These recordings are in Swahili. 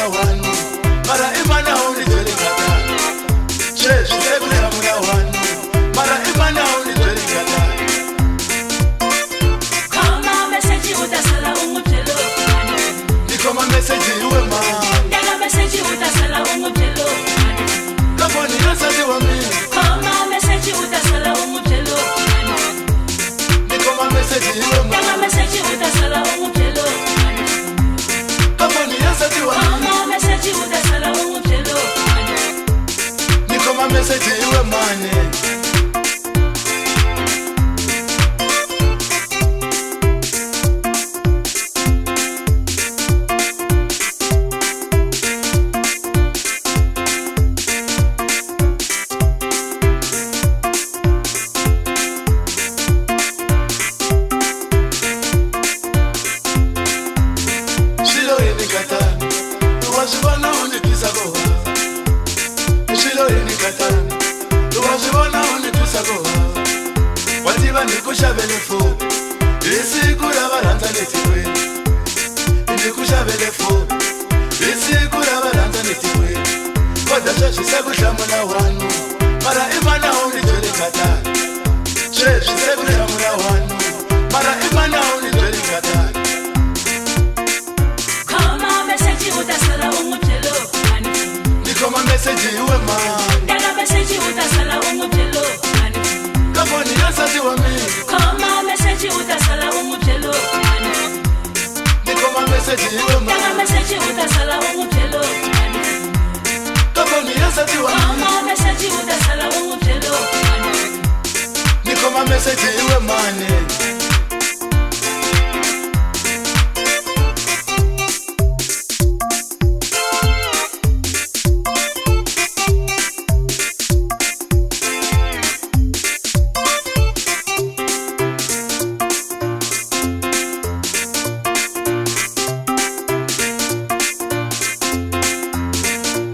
hlamula wanu mara imana unitwele ngata sweswi se ku hlamula wanu mara imana unitwele ngata Khoma message utasala umuphelo nikhoma message iwe ma Ndaka message utasala umuphelo kaboni yasazi wami Khoma message utasala umuphelo nikhoma message iwe ma Ndaka message utasala umuphelo kaboni yasazi wami Khoma message utasala umuphelo nikhoma message iwe mane Wazibona unitwisa koha Shilo inikata Wazibona unitwisa koha Watiba nikushabele fo Isiku labaranza netikwe Nikushabele fo Isiku labaranza netikwe Koda shashi sekuhlamula wanu Mara imana unitwele kata Shashi sekuhlamula wanu Mara imana unitwele kata Khoma message utasala umuphelo Nikhoma message iwe ma Ndaka message utasala umuphelo kaboni yasazi wami Khoma message utasala umuphelo nikhoma message iwe ma Ndaka message utasala umuphelo kaboni yasazi wami Khoma message utasala umuphelo nikhoma message iwe mane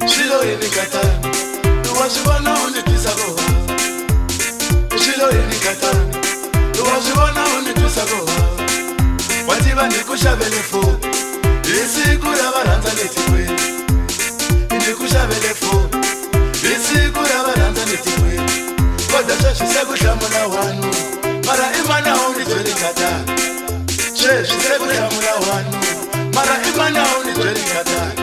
Shilo inikata Wazibona unitwisa koha Shilo inikata Wazibona unitwisa koha Watiba nikushabele fo Isiku labaranza netikwe Nikushabele fo Isiku labaranza netikwe Koda shashi sekuhlamula wanu Mara imana unitwele ngata Shashi sekuhlamula wanu Mara imana unitwele ngata